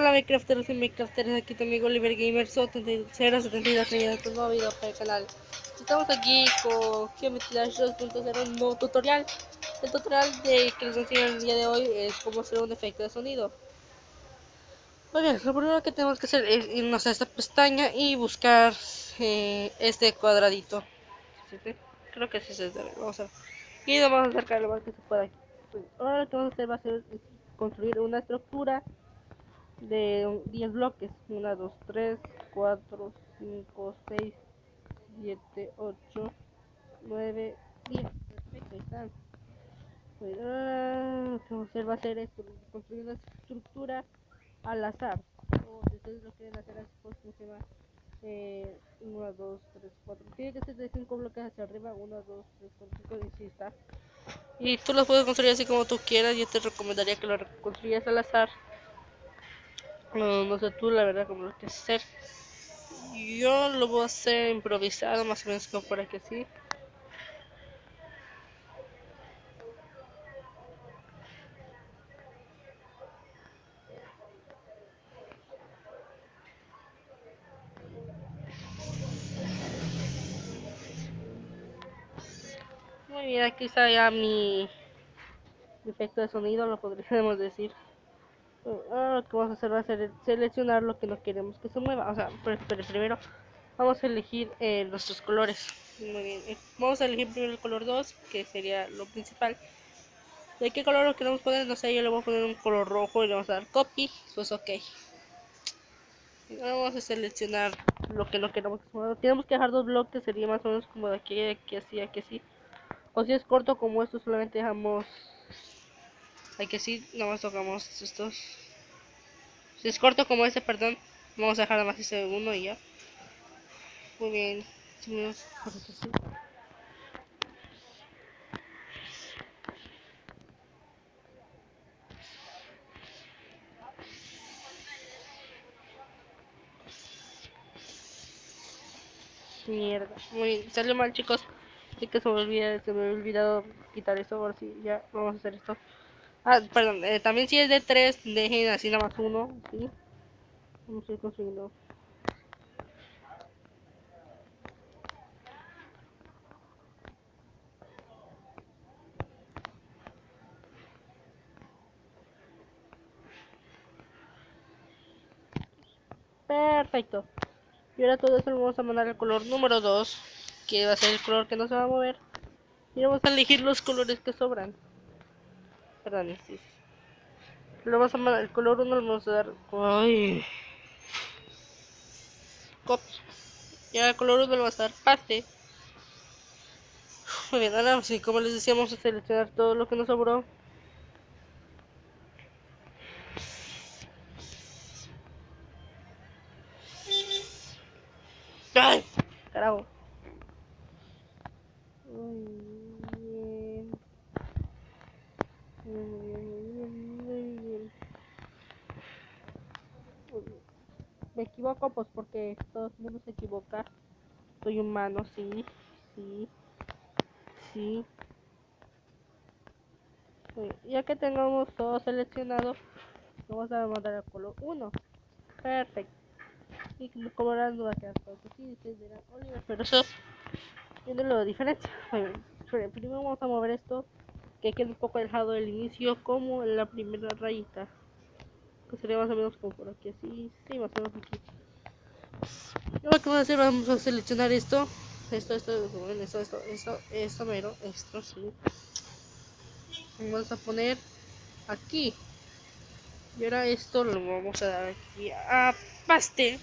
Hola Minecrafteros y Minecrafteras, aquí tu amigo Oliver Gamer 072 trayendo un nuevo video para el canal. Estamos aquí con Geometry Dash 2.0, un nuevo tutorial. El tutorial que les enseño el día de hoy es cómo hacer un efecto de sonido. Muy bien, lo primero que tenemos que hacer es irnos a esta pestaña y buscar este cuadradito. Creo que sí se debe, vamos a ver. Y lo vamos a acercar lo más que se pueda. Ahora lo que vamos a hacer va a ser construir una estructura de 10 bloques. 1, 2, 3, 4, 5, 6, 7, 8, 9, 10. Perfecto, ahí están. Pues, lo que vamos a hacer va a ser esto, construir una estructura al azar. O si ustedes lo quieren hacer así, pues funciona. 1, 2, 3, 4. Tiene que ser de 5 bloques hacia arriba. 1, 2, 3, 4, 5. Y sí está. Y tú los puedes construir así como tú quieras. Yo te recomendaría que lo construyas al azar. No sé tú, la verdad, cómo lo quieres hacer. Yo lo voy a hacer improvisado, más o menos como por aquí así. Muy bien, aquí está ya mi efecto de sonido, lo podríamos decir. Ahora lo que vamos a hacer va a ser seleccionar lo que no queremos que se mueva. O sea, pero primero vamos a elegir nuestros colores. Muy bien, vamos a elegir primero el color 2, que sería lo principal. ¿De qué color lo queremos poner? No sé, yo le voy a poner un color rojo y le vamos a dar copy. Pues ok. Ahora vamos a seleccionar lo que no queremos que se mueva. Tenemos que dejar dos bloques, sería más o menos como de aquí, aquí así. O si es corto como esto, solamente dejamos aquí así, nada más tocamos estos. Si es corto como este, perdón, vamos a dejar nada más ese uno y ya. Muy bien, así. Mierda, muy bien, salió mal, chicos. Así que se me había olvidado quitar eso. Ahora sí, ya vamos a hacer esto. Ah, perdón, también si es de 3, dejen así nada más uno, ¿sí? Vamos a ir construyendo. Perfecto. Y ahora todo esto lo vamos a mandar al color número 2, que va a ser el color que no se va a mover. Y vamos a elegir los colores que sobran. Perdón, sí. Lo vamos a mandar, el color 1 lo vamos a dar. Ay. Copy. Ya el color 1 lo vamos a dar paste. Muy bien, ahora sí, como les decía, vamos a seleccionar todo lo que nos sobró. ¡Ay! Carajo. Muy bien. Muy bien. Me equivoco, pues porque todo el mundo se equivoca. Soy humano, sí. Sí. Sí. Ya que tengamos todo seleccionado, vamos a mandar al color 1. Perfecto. Y como ahora no va a quedar todo así, ustedes dirán, Oliver, pero eso tiene lo diferente. Bueno, primero vamos a mover esto, que quede un poco alejado del inicio, como en la primera rayita. Que sería más o menos como por aquí, así. Sí, más o menos aquí. Y lo que vamos a hacer, vamos a seleccionar esto. Esto mero, esto sí. Vamos a poner aquí. Y ahora esto lo vamos a dar aquí a paste.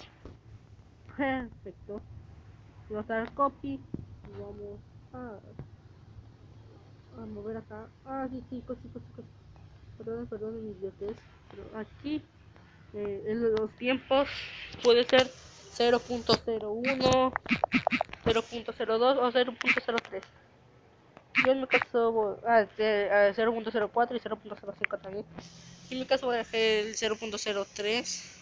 Perfecto. Vamos a dar copy. Y vamos a mover acá. Ah, sí, sí, chicos. Perdón, mi idiotez. Pero aquí, en los tiempos, puede ser 0.01, 0.02 o 0.03. Yo en mi caso voy a 0.04 y 0.05 también. En mi caso voy a dejar el 0.03.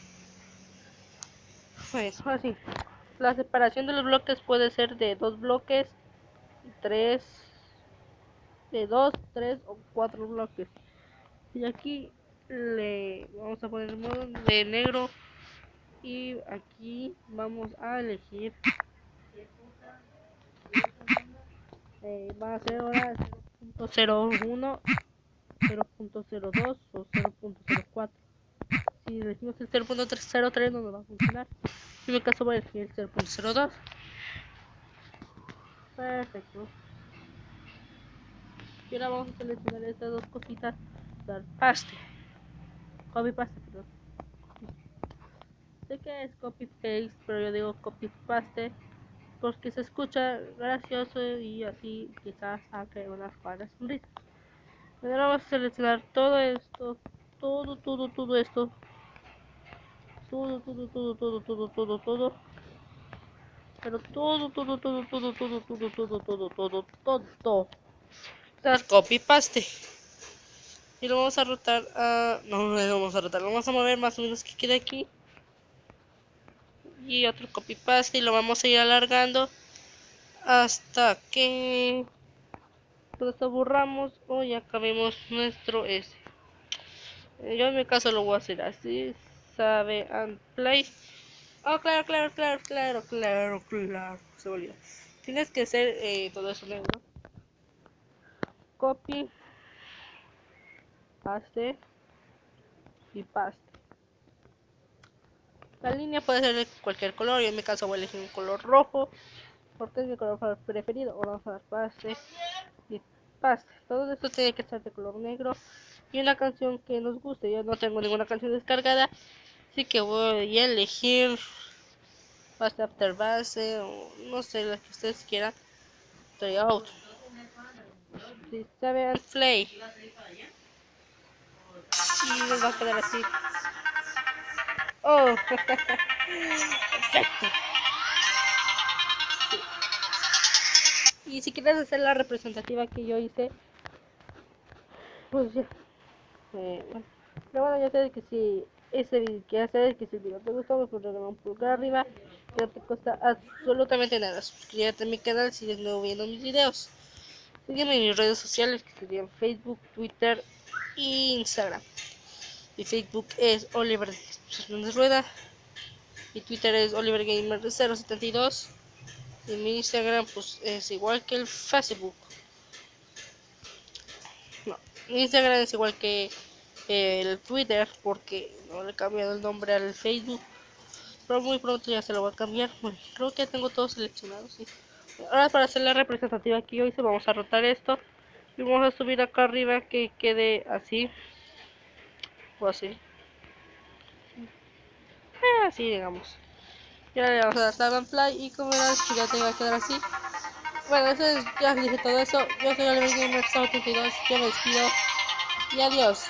Pues así. La separación de los bloques puede ser de 2 bloques, 3, de 2, 3 o 4 bloques. Y aquí le vamos a poner el modo de negro y aquí vamos a elegir va a ser ahora 0.01, 0.02 o 0.04. Si elegimos el 0.303 no nos va a funcionar. En mi caso voy a elegir el 0.02. Perfecto. Y ahora vamos a seleccionar estas dos cositas, dar paste, copy paste, perdón. Sé que es copy paste, pero yo digo copy paste porque se escucha gracioso y así quizás saque unas cuantas sonrisas. Ahora vamos a seleccionar todo esto, todo esto, todo, pero todo. Dar copy paste. Y lo vamos a rotar a... No lo vamos a rotar, lo vamos a mover más o menos que quede aquí. Y otro copy paste y lo vamos a ir alargando hasta que nos aburramos o ya acabemos nuestro S. Yo en mi caso lo voy a hacer así. Save and play. Oh, claro. Se me olvidó. Tienes que hacer todo eso negro. Copy, paste y paste. La línea puede ser de cualquier color. Yo en mi caso voy a elegir un color rojo porque es mi color preferido. O vamos a dar paste y paste. Todo esto tiene que estar de color negro y una canción que nos guste. Yo no tengo ninguna canción descargada, así que voy a elegir Base After Base o no sé, la que ustedes quieran. Estoy out. Save and play. Y nos va a quedar así. Oh, perfecto. Y si quieres hacer la representativa que yo hice, pues ya. Bueno. Pero bueno, ya sabes que si ese video, ya sabes que si el video te gustó, me puedes regalar un pulgar arriba. Que no te cuesta absolutamente nada. Suscríbete a mi canal si sigues nuevo viendo mis videos. Sígueme en mis redes sociales que serían Facebook, Twitter e Instagram. Mi Facebook es Oliver Fernández Rueda. Mi Twitter es OliverGamer072. Y mi Instagram pues es igual que el Facebook. No, mi Instagram es igual que el Twitter porque no le he cambiado el nombre al Facebook. Pero muy pronto ya se lo voy a cambiar. Bueno, creo que ya tengo todo seleccionado, sí. Ahora para hacer la representativa que yo hice vamos a rotar esto. Y vamos a subir acá arriba que quede así. O así. Así digamos. Y ahora le vamos a dar tab and fly y como verás que ya te va a quedar así. Bueno, eso es, ya dije todo eso. Yo soy Oliver Gamer 82. Yo me despido y adiós.